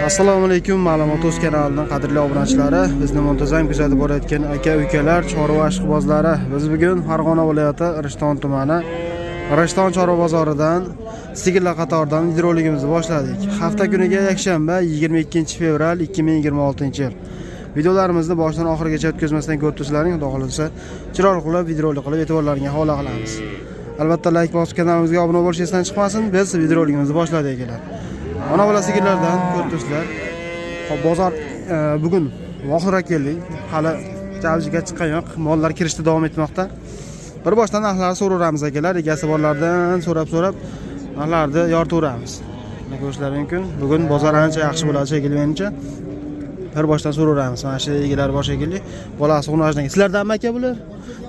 Assalomu alaykum, ma'lumot o'z kanalining qadrli obunachilari, bizni muntazam kuzatib borayotgan aka-ukalar, chorva ishqibozlari. Biz bugun Farg'ona viloyati Rishton tumani Rishton chorva bozoridan sigirlar qatoridan videoroligimizni boshladik. Hafta kuniga yakshanba 22 fevral 2026-yil. Videolarimizni boshdan oxirigacha o'tkazmasdan ko'rib tursangiz, xudo xolasa chiroyli qilib videorolik qilib e'tiborlaringizga havola qilamiz. Albatta like bosib kanalimizga obuna bo'lish esdan chiqmasin. Biz videoroligimizni boshladik ekan. Ona bola sigirlardan ko'rib turibsizlar. Bozor bugun oxirga keldik. Hali javjiga chiqqan yo'q. Mollar kirishda davom etmoqda. Bir boshdan narxlarni so'raymiz akalar. Egasi borlardan so'rab narxlarni yoritaveramiz. Mana ko'rishlaringiz mumkin. Bugun bozor ancha yaxshi bo'ladi shekilli menimcha. Bir boshdan so'raymiz. Mana shu egilar bor shekilli. Bolasi g'unojdan. Sizlardanmi aka bular?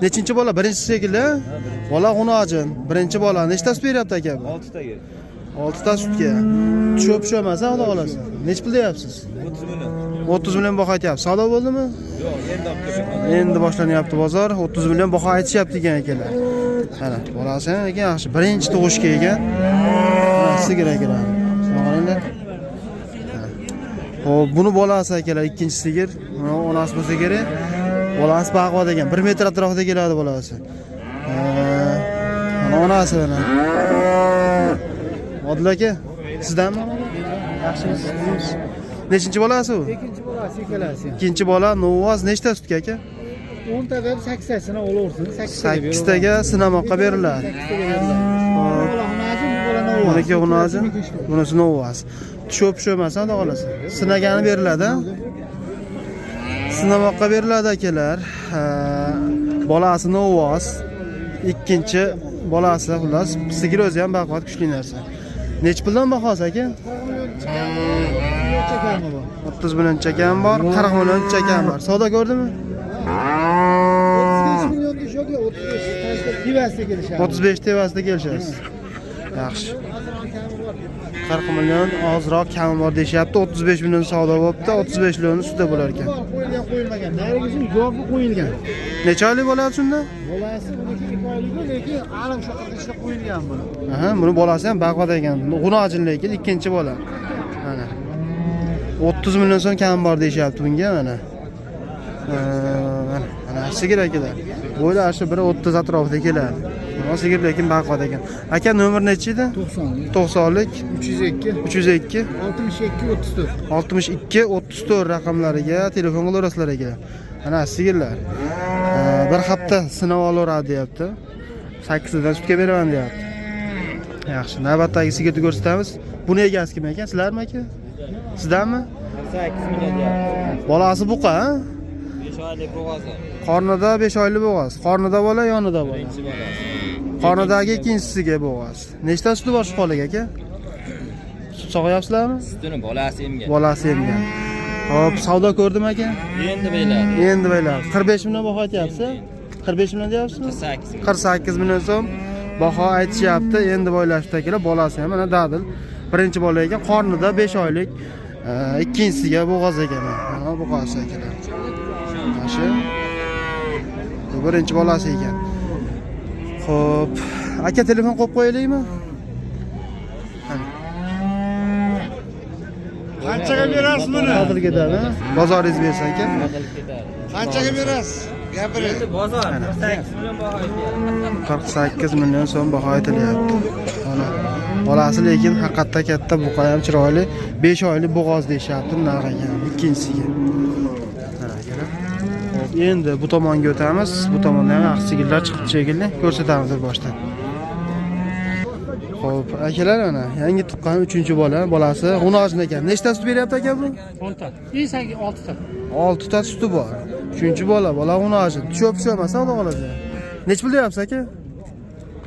Nechinchi bola? Birinchisi shekilli. Bola g'unojin. Birinchi bola nechtasi beryapti aka bu? 6 taga. 6 ta sutga. Tushib-tushmasa, xudo xolasa. Nech pul deyapsiz? 30 million. 30 million baho aytyapsiz. Savdo bo'ldimi? Yo'q, endi olib kelyapman. Endi boshlanyapti bozor. 30 million baho aytishyapti ekan akalar. Mana, bolasi ham ekan yaxshi. Birinchi tug'ishga ekan. Mana sigir akalar. Qaranglar. Xo'p, buni bolasi akalar, ikkinchi sigir. Mana onasi bo'lsa kerak. Bolasi baquvvat ekan. 1 metr atrofida keladi bolasi. Mana onasi mana. Odil aka, sizdanmi? Yaxshimisiz? Nechinchi bolasi u? Ikkinchi bolasi ikkalasi. Ikkinchi bola Novaz nechta sutga aka? 10 taga 8 tasini olaversin. 8 taga sinamoqqa beriladi. 8 taga beriladi. Bola xonasi, bola Novaz. Buniki xunozi, bunisi Novaz. Tushib-tushmasa, xudo xolasa. Sinagani beriladi. Sinamoqqa beriladi akalar. Bolasi Novaz. Ikkinchi bolasi xullas, sigir o'zi ham baquvvat kuchli narsa. Nech puldan bahosi aka? 30 million chakam bor, 40 million chakam bor. Savdo ko'rdimi? 35 million deshoga 35 tevasida kelishadi. 35 tevasida kelishasiz. Yaxshi. 40 million ozroq kami bor deyapti. 35 million savdo bo'pti, 35 million ustida bo'lar ekan. Qo'yilmagan. Narigisi javobi qo'yilgan. Necha oylik bo'ladi shunda? Bolasi buniki 2 oylik, lekin alam shaqada ishlab qo'yilgan buni. Aha, buni bolasi ham baquvvat ekan. G'unojin lekin ikkinchi bola. Mana. 30 million so'm kam bor deyapti bunga mana. Mana sigir akalar. Bo'ylar shu 1.30 atrofida keladi. Mana sigir lekin baquvvat ekan. Aka nomer nechi edi? 90lik 302 302 62 34. 62 34 raqamlariga telefon qilaverasizlar akalar. Mana sigirlar. Bir hafta sinab olaveradi deyapti. 8 dan sutga beraman deyapti. Yaxshi, navbatdagi sigirni ko'rsatamiz. Buni egasi kim ekan? Sizlarmi aka? Sizdanmi? 8 million deyapti. Bolasi buqa, ha? 5 oylik bo'g'ozi. Qornida 5 oylik bo'g'oz. Qornida bola, yonida bola. Birinchi bolasi. Qornidagi ikkinchisiga bo'g'oz. Nechta suti bor shu qoliga aka? Sut sog'ayapsizlarmi? Sutini bolasi emgan. Bolasi emgan. Hop, savdo ko'rdim aka. Endi beyladi. Endi baylar. 45 million baho aytyapsiz? 45 million deyapsizmi? 48 million. 48 million so'm baho aytishyapti. Endi boylashdi akalar. Bolasi ham mana dadil. Birinchi bola ekan, qornida 5 oylik. Ikkinchisiga bo'g'oz ekan. Mana bo'g'oz akalar. Mana shu. Birinchi bolasi ekan. Xo'p, aka telefon qo'yib qo'yaylikmi? Qanchaga berasiz buni? Hozir ketadi. Bozoringiz bersa ekan. Qanchaga berasiz? Gapiring. Endi bozor 48 million baho aytyapti. 48 million so'm baho aytilyapti. Mana bolasi lekin haqiqatda katta, buqa ham chiroyli. 5 oylik bo'g'oz deyapti narx ekan ikkinchisiga. Mana akalar. Xo'p, endi bu tomonga o'tamiz. Bu tomonda ham yaxshi sigirlar chiqibdi shekilli. Ko'rsatamiz boshdan. Xo'p, akalar mana yangi tuqqan 3-bola, bolasi g'unojin ekan. Nechta sut beryapti aka bu? 10 ta. 6 ta. 6 ta suti bor. 3-bola, bola g'unojin. Tushib-tushmasa, xudo xolasa. Nech pul deyapsiz aka?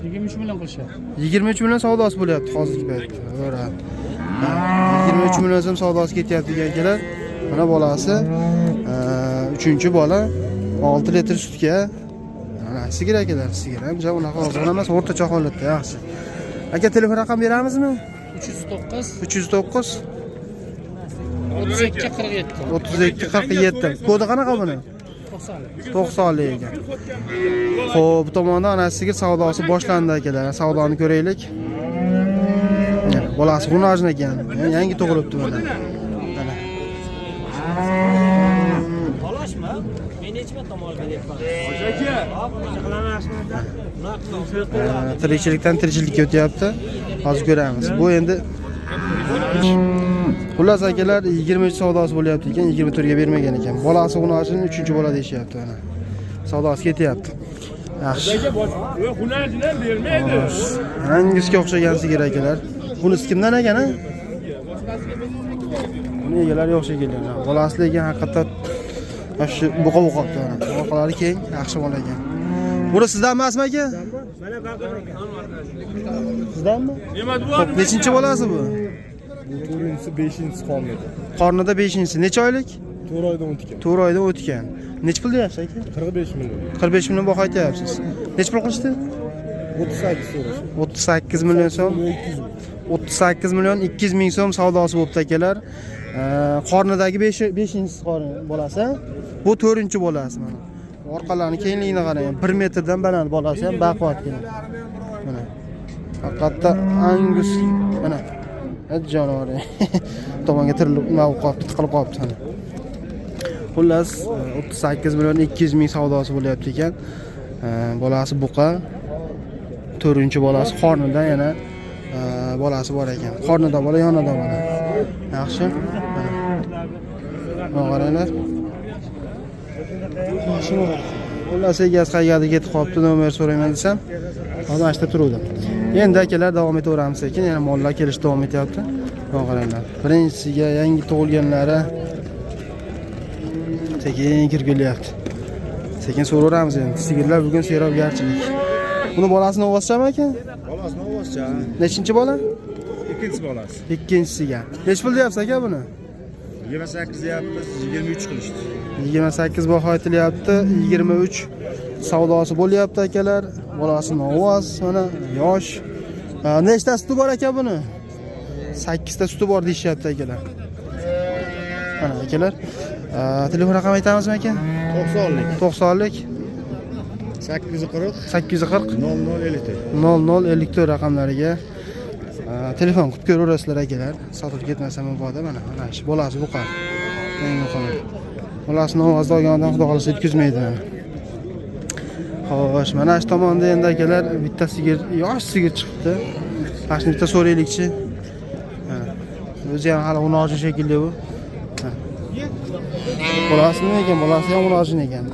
23 million qilishadi. 23 million savdosi bo'lyapti hozirgi paytda. To'g'ri. 23 million so'm savdosi ketyapti akalar. Mana bolasi 3-bola 6 litr sutga. Mana sigir akalar, sigir ham ja unaqa ozg'in emas, o'rtacha holatda yaxshi. Aka telefon raqam beramizmi? 309 32 47. 32 47. Kodi qanaqa buni? 90 ekan. Xo'p, bu tomonda ana sigir savdosi boshlandi akalar. Savdoni ko'raylik. Bolasi g'unojin ekan. Yangi tug'ilibdi mana. Tirikchilikdan tirikchilikka o'tyapti. Hozir ko'ramiz. Bu endi xullas akalar 23 savdosi bo'lyapti ekan, 24 ga bermagan ekan. Bolasi uni ochini 3-bola deyishyapti mana. Savdosi ketyapti. Yaxshi. Hunarchidan bermaydi. Hangisiga o'xshagan sigir akalar? Bunisi kimdan ekan, ha? Buni egalari yo'q shekilli. Bolasi lekin haqiqatan shu buqa qolibdi mana. Orqalari keng, yaxshi bola ekan. Buni sizdan emasmi aka? Mana baqir ekan. Sizdanmi? Nima bu? Xo'p, nechinchi bolasi bu? 4-chi, 5-chi qornida. Qornida 5-chi. Necha oylik? 4 oydan o'tgan. 4 oyda o'tgan. Necha pul deyapsiz aka? 45 million. 45 million baho aytyapsiz. Necha pul qilishdi? 38 so'rash. 38 million so'm. 200 ming. 38 million 200 ming so'm savdosi bo'libdi akalar. Qornidagi 5-chi qorni bolasi. Bu 4-chi bolasi mana. Orqalarini kengligini qarang. 1 metrdan baland bolasi ham baquvvat keladi. Mana. Haqiqatda Angus mana. Jonivor. Tomonga tirilib qolibdi, tiqilib qolibdi mana. Xullas 38 million 200 ming savdosi bo'lyapti ekan. Bolasi buqa. 4-chi bolasi qornida yana bolasi bor ekan. Qornida bola, yonida bola. Yaxshi. Mana qaranglar. Xullas egasi qayerga ketib qolibdi, nomer so'rayman desam, hozir ashta turuvdim. Endi akalar davom etaveramiz ekan, yana mollar kelish davom etyapti. Mana qaranglar. Birinchisiga yangi tug'ilganlari sekin kirib kelyapti. Sekin so'raveramiz endi. Sigirlar bugun serovgarchilik. Buni bolasini o'g'azchami ekan? Bolasini o'g'azcha. Nechinchi bola? Ikkinchi bolasi. Ikkinchisiga. Nech pul deyapsiz aka buni? 28 deyapmiz, 23 qilishdi. 28 baho aytilyapti, 23 savdosi bo'lyapti akalar. Bolasi novoz, mana yosh. Nechta suti bor aka buni? 8 ta suti bor deyishyapti akalar. Mana akalar. Telefon raqam aytamizmi aka? 90lik. 90lik 840 840 0054. 0054 raqamlariga telefon qilib ko'raverasizlar akalar. Sotib ketmasa mabodo mana shu bolasi buqa. Eng muhimi. Bolasini ovozda olganidan xudo xolisa yetkazmaydi. Xo'sh, mana shu tomonda endi akalar bitta sigir, yosh sigir chiqibdi. Mana bitta so'raylikchi. O'zi ham hali unojin shekilli bu. Bolasi nima ekan? Bolasi ham unojin ekan.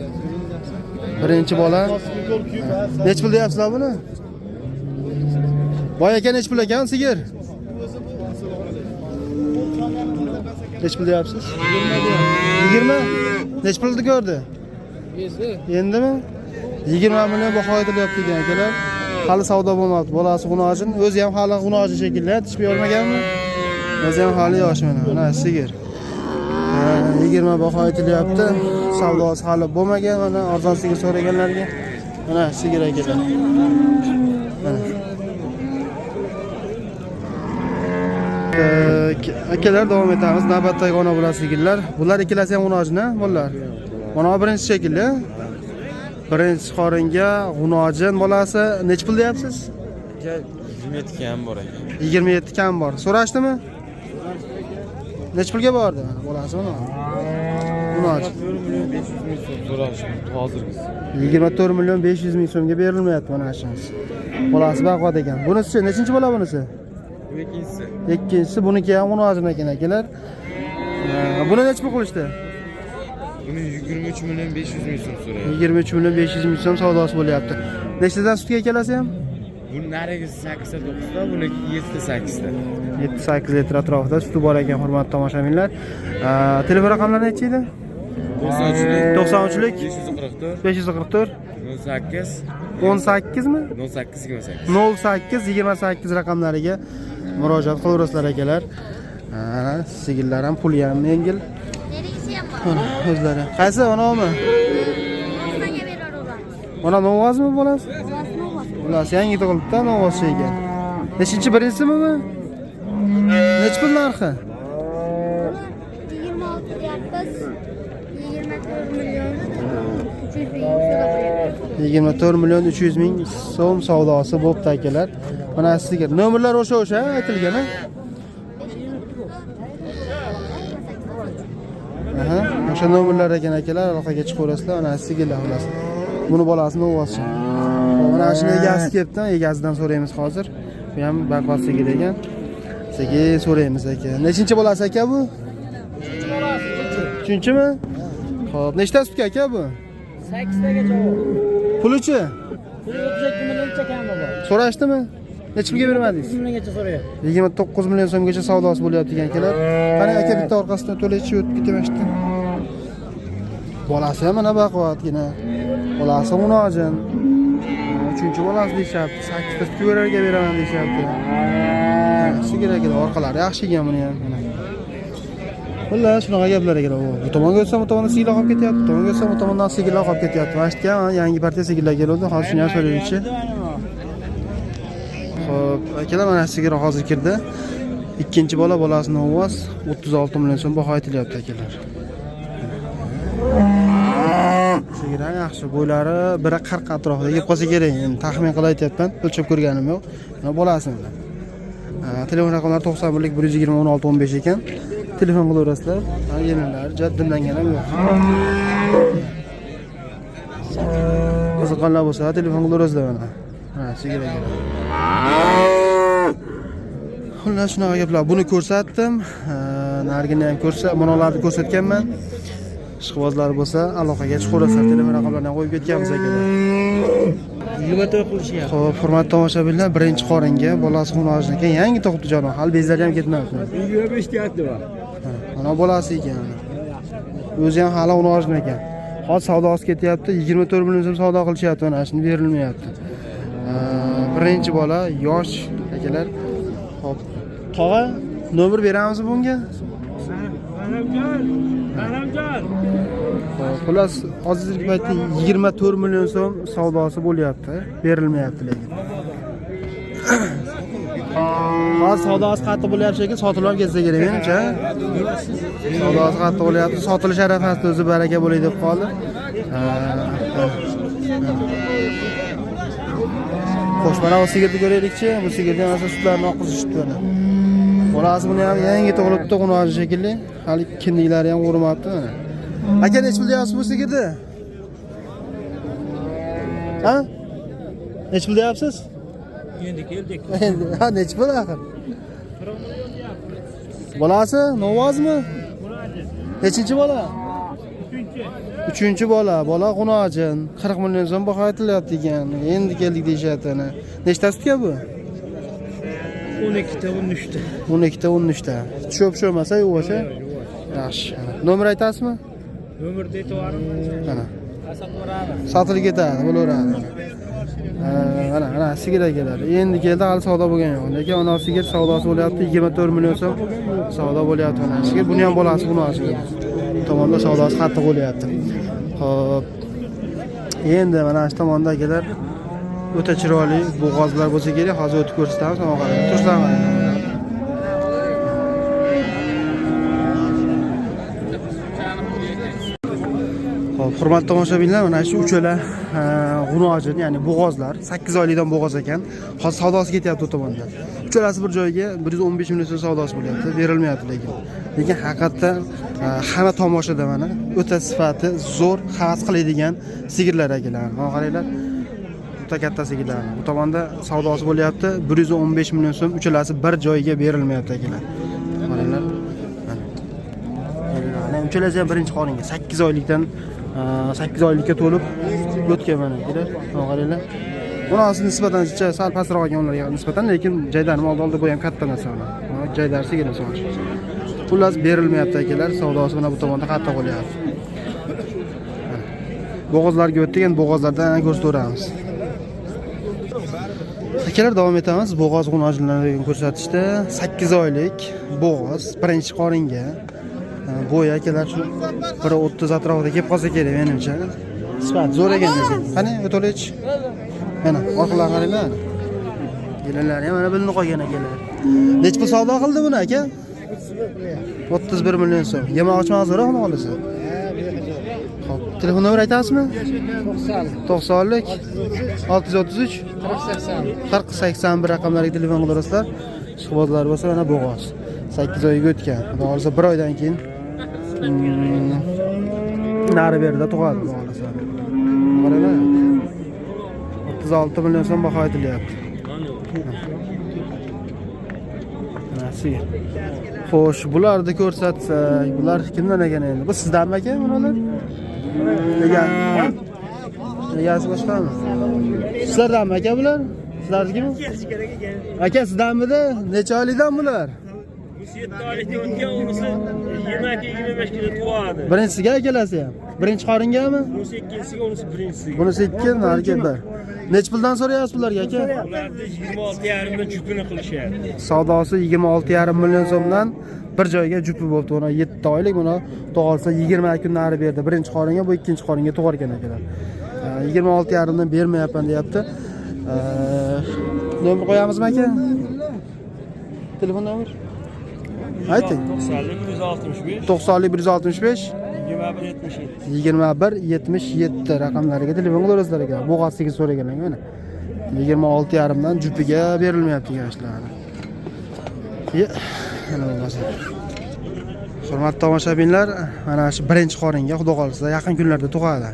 Birinchi bola. Nech pul deyapsizlar buni? Boy ekan nech pul ekan sigir? Nech pul deyapsiz? 20. Nech pulni ko'rdi? Endimi? 20 million baho aytilyapti ekan akalar. Hali savdo bo'lmabdi. Bolasi unojin, o'zi ham hali unojin shekilli, tish bermaganmi? O'zi ham hali yosh mana sigir. 20 baho aytilyapti. Savdosi hali bo'lmagan, mana arzon sigir so'raganlarga mana sigir akalar. Akalar davom etamiz. Navbatdagi ona bola sigirlar. Bular ikkalasi ham unojin-a, bolalar. Mana birinchi shekilli. Birinchi qoringa unojin bolasi nech pul deyapsiz? 27 kam bor ekan. 27 kam bor. So'rashdimi? Nech pulga bordi mana bolasi buni? Unojin. 500 ming so'm so'rashdi hozirgisi. 24 million 500 ming so'mga berilmayapti mana shunisi. Bolasi baquvvat ekan. Bunisi nechinchi bola bunisi? Bu ikkinchisi. Ikkinchisi buniki ham unojin ekan akalar. Buni nech pul qilishdi? Buni 23 million 500 ming so'm so'rayapti. 23 million 500 ming so'm savdosi bo'lyapti. Nechtadan sutga ekalasi ham? Bu narigisi 8 ta 9 ta, buniki 7 ta 8 ta. 7-8 litr atrofida suti bor ekan hurmatli tomoshabinlar. Telefon raqamlarini aytchiydi? 93lik 544 544 18 18 mi? 08 28. 08 28 raqamlariga murojaat qilaverasizlar akalar. Sigirlar ham puli ham yengil. Mana o'zlari. Qaysi onami? Mana novozmi bolasi? Bolasi yangi tug'ilibdi, novoz ekan. Nechinchi birinchisimi bu? Nech pul narxi? 24 million 300 ming so'm savdosi bo'pti akalar. Mana sigir. Nomerlar o'sha aytilgan-a? Aha, o'sha nomerlar ekan akalar, aloqaga chiqaverasizlar. Mana sigirlar xullas. Buni bolasini o'g'azchi. Mana shuni egasi kelibdi, egasidan so'raymiz hozir. Bu ham baqvat sigir ekan. Sekin so'raymiz aka. Nechinchi bolasi aka bu? Uchinchimi? Xo'p, nechta sutga aka bu? 8 tagacha bor. Pulichi? 32 millioncha kam bor. So'rashdimi? Necha pulga bermadingiz? 30 milliongacha so'rayapti. 29 million so'mgacha savdosi bo'lyapti ekan akalar. Qani aka bitta orqasidan to'laychi o'tib ketmashdi. Bolasi ham mana baquvvatgina. Bolasi unojin. Uchinchi bolasi deyapti. 8 ta sutga beraman deyapti. Sigir akalar orqalari yaxshi ekan buni ham. Xullas shunaqa gaplar ekan. Bu tomonga o'tsam, bu tomondan sigirlar qolib ketyapti. Bu tomonga o'tsam, bu tomondan sigirlar qolib ketyapti. Mashitgan yangi partiya sigirlar keldi. Hozir shuni ham so'raylikchi. Xo'p, akalar mana sigir hozir kirdi. Ikkinchi bola bolasini o'g'az 36 million so'm baho aytilyapti akalar. Sigirlar yaxshi, bo'ylari biri 40 atrofida yeb qolsa kerak. Endi taxmin qilib aytyapman, o'lchab ko'rganim yo'q. Mana bolasini. Telefon raqamlari 91 120 16 15 ekan. Telefon qilaverasizlar. Yelinlar, jaddimlangan ham yo'q. Qiziqqanlar bo'lsa, telefon qilaverasizlar mana. Sigir akalar. Xullas shunaqa gaplar. Buni ko'rsatdim. Narigini ham bunalarni ko'rsatganman. Ishqibozlar bo'lsa, aloqaga chiqaverasizlar. Telefon raqamlarini ham qo'yib ketganmiz akalar. Nima to'y qilishyapti? Xo'p, hurmatli tomoshabinlar, birinchi qoringa bolasi xunojin ekan, yangi tug'ibdi jonim. Hali bezlari ham ketmabdi. 25 deyapti bu. Mana bolasi ekan. O'zi ham hali xunojin ekan. Hozir savdosi ketyapti, 24 million so'm savdo qilishyapti, mana shuni berilmayapti. Birinchi bola yosh akalar. Xo'p. Tog'a, nomer beramizmi bunga? Manamjon. Xullas, hozirgi paytda 24 million so'm savdosi bo'lyapti, berilmayapti lekin. Hozir savdosi qattiq bo'lyapti ekan, sotilib ham ketsa kerak menimcha. Savdosi qattiq bo'lyapti, sotilish arafasida o'zi baraka bo'lay deb qoldi. Xo'sh, mana bu sigirni ko'raylikchi. Bu sigirdan asal sutlarni oqizishdi buni. Bolasi buni ham yangi tug'ilibdi, xunoji shekilli. Hali kindiklari ham o'rmabdi mana. Aka, nech pul deyapsiz bu sigirni? Ha? Nech pul deyapsiz? Endi keldik. Ha, nech pul axir? Bolasi novozmi? Nechinchi bola? Uchinchi bola. Bola xunojin. 40 million so'm baho aytilyapti ekan. Endi keldik deyapti ana. Nechta sutga bu? 12 ta 13 ta. 12 ta 13 ta. Tushib-tushmasa yo'q-o'sha. Yaxshi. Nomer aytasizmi? Nomerni aytvarim. Mana. Sotvoradi. Sotilib ketadi, bo'laveradi. Mana sigir akalar. Endi keldi, hali savdo bo'lgan yo'q. Lekin ana sigir savdosi bo'lyapti, 24 million so'm savdo bo'lyapti mana. Sigir buni ham bolasi buni ochgan. Tomonda savdosi qattiq bo'lyapti. Xo'p. Endi mana shu tomonda akalar o'ta chiroyli bo'g'ozlar bo'lsa kerak, hozir o'tib ko'rsatamiz. Mana qarang, tursaman. Xo'p, hurmatli tomoshabinlar, mana shu uchala g'unojin, ya'ni bo'g'ozlar, 8 oylikdan bo'g'oz ekan. Hozir savdosi ketyapti u tomonda. Uchalasi bir joyga 115 million so'm savdosi bo'lyapti, berilmayapti lekin. Lekin haqiqatda hamma tomoshada mana o'ta sifati zo'r, havas qiladigan sigirlar akalar. Mana qaranglar. O'ta katta sigirlar. Bu tomonda savdosi bo'lyapti, 115 million so'm, uchalasi bir joyga berilmayapti akalar. Qaranglar. Mana uchalasi ham birinchi qoringa 8 oylikdan 8 oylikka to'lib o'tgan mana akalar. Mana qaranglar. Bunisi nisbatan sal pastroq ekan ularga nisbatan, lekin jaydarim oldi bu ham katta narsa ular. Jaydar sigirlar so'rash. Xullas berilmayapti akalar, savdosi mana bu tomonda qattiq bo'lyapti. Bo'g'ozlarga o'tdik, endi bo'g'ozlardan ko'rsataveramiz. Akalar, davom etamiz. Bo'g'oz g'unojinlarini ko'rsatishda 8 oylik bo'g'oz birinchi qoringa. Bo'y akalar shu 1.30 atrofida kelib qolsa kerak menimcha. Sifat zo'r ekan lekin. Qani, o'tolech. Mana orqalarga qaranglar. Yelinlari ham mana bilinib qolgan akalar. Nech pul savdo qildi buni aka? 31 million so'm. Yemoqchi mazura ham olasa. Xo'p, telefon nomer aytasizmi? 90lik 633 4081 raqamlariga telefon qilaverasizlar. Ishqibozlar bo'lsa mana bo'g'oz. 8 oyga o'tgan. Xudo xolasa 1 oydan keyin nari berida tug'adi, xudo xolasa. Qaranglar. 36 million so'm baho aytilyapti. Nasiya. Xo'sh, bularni ko'rsatsak, bular kimdan ekan endi? Bu sizdanmi aka bular? Egasi boshqami? Sizlardanmi aka bular? Sizlarnikimi? Aka sizdanmidi? Necha oylikdan bular? 7 oylikda o'tgan, unisi 20-25 kilo tug'adi. Birinchisiga akalasi ham. Birinchi qoringami? Unisi ikkinchisiga, unisi birinchisiga. Bunisi 2, narigi 1. Nech puldan so'rayapsiz bularga aka? Ularda 26,5 dan jupini qilishyapti. Savdosi 26,5 million so'mdan bir joyga jupi bo'ldi. Buni 7 oylik, buni tug'olsa 20 kun nari berdi. Birinchi qoringa, bu ikkinchi qoringa tug'ar ekan akalar. 26,5 dan bermayapman deyapti. Nomer qo'yamizmi aka? Telefon nomer? Ayting. 90 165 2177 raqamlariga telefon qilaverasizlar ekan. Bo'g'asiga so'raganlar mana. 26,5 dan jupiga berilmayapti yoshlar. Mana bo'lmasa. Hurmatli tomoshabinlar, mana shu birinchi qoringa xudo xolsa yaqin kunlarda tug'adi.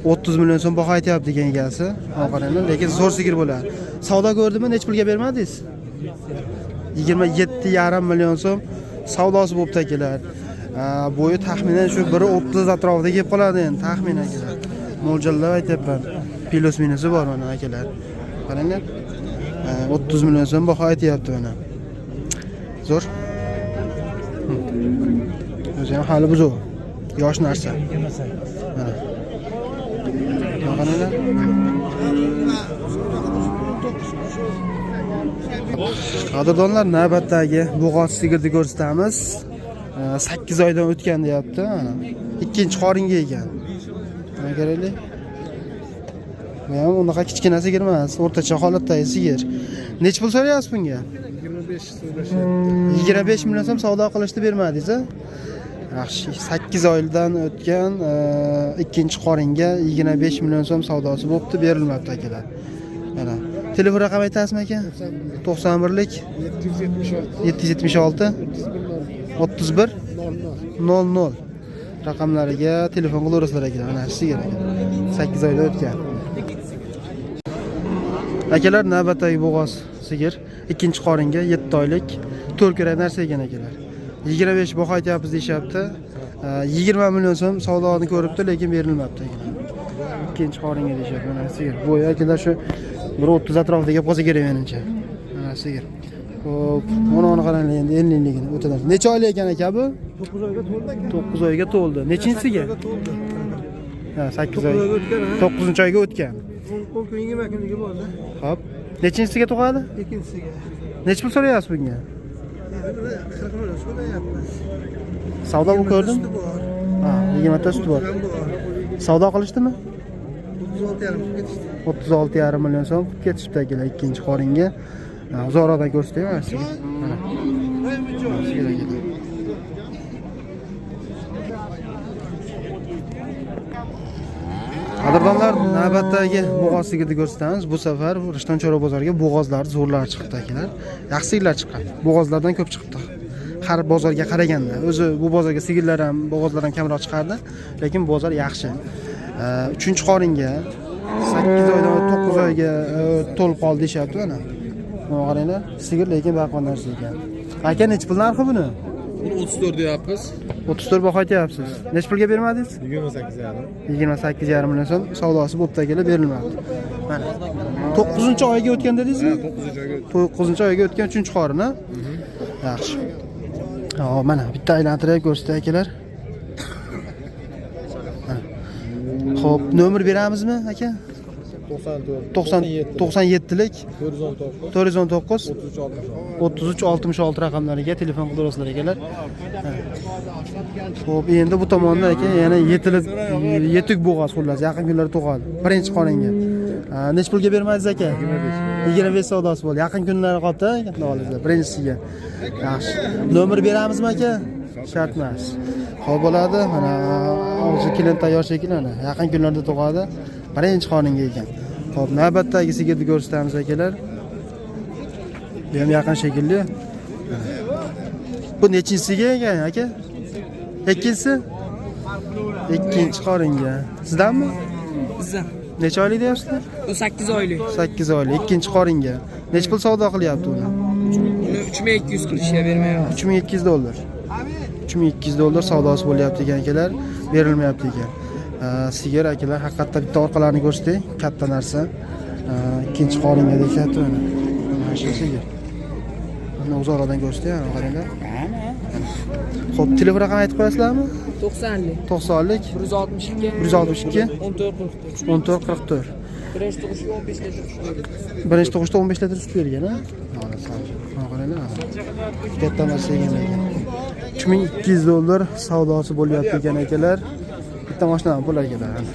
30 million so'm baho aytyapti degan egasi. Qaranglar, lekin zo'r sigir bo'ladi. Savdo ko'rdimi? Nech pulga bermadingiz? 27,5 million so'm savdosi bo'pti akalar. Bo'yi taxminan shu 1.30 atrofida kelib qoladi endi, taxminan akalar. Mo'ljallab aytyapman. Plus minusi bor mana akalar. Qaranglar. 30 million so'm baho aytyapti mana. Zo'r. O'zi ham hali buzuq. Yosh narsa. Mana. Qaranglar. Qadrdonlar, navbatdagi bo'g'oz sigirni ko'rsatamiz. 8 oydan o'tgan deyapti. Ikkinchi qoringa ekan. Mana qaraylik. Bu ham unaqa kichkina sigir emas, o'rtacha holatdagi sigir. Nech pul so'rayapsiz bunga? 25 so'rashyapti. 25 million so'm savdo qilishni bermadingiz-a? Yaxshi, 8 oydan o'tgan ikkinchi qoringa 25 million so'm savdosi bo'pti, berilmabdi akalar. Mana. Telefon raqami aytasizmi aka? 91lik 776 31 00 raqamlariga telefon qilaverasizlar aka. Mana shu sigir aka. 8 oyda o'tgan. Akalar, navbatdagi bo'g'oz sigir ikkinchi qoringa 7 oylik to'rkira narsa ekan akalar. 25 baho aytyapmiz deyapti. 20 million so'm savdoni ko'ribdi, lekin berilmabdi akalar. Ikkinchi qoringa deyapti mana sigir. Bu akalar shu 1.30 atrofida kelib qolsa kerak menimcha. Mana sigir. Xo'p, mana qarang endi enligini o'tadi. Necha oylik ekan aka bu? 9 oyga to'ldi aka. 9 oyga to'ldi. Nechinchisiga? Ha, 8 oy. 9-oyga o'tgan. 10 kun 20 kunligi bo'ldi. Xo'p. Nechinchisiga tug'adi? Ikkinchisiga. Nech pul so'rayapsiz bunga? 40 million so'rayapmiz. Savdo bu ko'rdim. Ha, 20 ta suti bor. Savdo qilishdimi? 36,5 million so'm ketishibdi akalar ikkinchi qoringa. Uzoqroqdan ko'rsataymi sizga? Mana. Qadrdonlar, navbatdagi bo'g'oz sigirni ko'rsatamiz. Bu safar Rishton Chorva bozoriga bo'g'ozlar zo'rlar chiqdi akalar. Yaxshi sigirlar chiqqan. Bo'g'ozlardan ko'p chiqdi. Har bozorga qaraganda, o'zi bu bozorga sigirlar ham, bo'g'ozlar ham kamroq chiqardi, lekin bozor yaxshi. 3-qoringa 8 oydan 9 oyga to'lib qoldi deyapti mana. Mana qaranglar, sigir lekin baqon narsa ekan. Aka, nech pul narxi buni? Buni 34 deyapmiz. 34 baho aytyapsiz. Nech pulga bermadingiz? 28,5. 28,5 million so'm savdosi bo'pti akalar, berilmadi. Mana 9-oyga o'tgan dedingizmi? 9-oyga o'tgan 3-qorin, ha? Yaxshi. Hop, mana bitta aylantirib ko'rsatay akalar. Xo'p, nomer beramizmi aka? 97lik 419 3366 raqamlariga telefon qilaverasizlar akalar. Xo'p, endi bu tomonda aka yana yetuk bo'g'oz xullas, yaqin kunlarda tug'adi. Birinchi qoringa. Nech pulga bermadingiz aka? 25 savdosi bo'ldi. Yaqin kunlarda qoldi, olasizlar birinchisiga. Yaxshi. Nomer beramizmi aka? Shart emas. Xo'p bo'ladi. Mana o'zi kelin tayyor shekillanadi. Yaqin kunlarda tug'adi. Birinchi qoringa ekan. Xo'p, navbatdagi sigirni ko'rsatamiz akalar. Bu ham yaqin shekilli. Bu nechinchisiga ekan aka? Ikkinchisi? Ikkinchi qoringa. Sizdanmi? Bizdan. Necha oylik deyapsizlar? Bu 8 oylik. 8 oylik, ikkinchi qoringa. Necha pul savdo qilyapti uni? Uni 3200 qilishga bermayapmiz. 3200 dollar. 3200 dollar savdosi bo'lyapti ekan akalar, berilmayapti ekan. Sigir akalar haqiqatda bitta orqalarini ko'rsating, katta narsa. Ikkinchi qoringa deyapti mana. Mana shu sigir. Mana uzoqdan ko'rsating, qaranglar. Xo'p, telefon raqamini aytib qo'yasizlarmi? 90lik. 90lik 162 162 1444. 1444. Birinchi tug'ishga 15 litr sut berdi. Birinchi tug'ishda 15 litr sut bergan, ha? Mana qaranglar. Katta narsa ekan ekan. 3200 dollar savdosi bo'lyapti ekan akalar. Bitta mashinani pul akalar.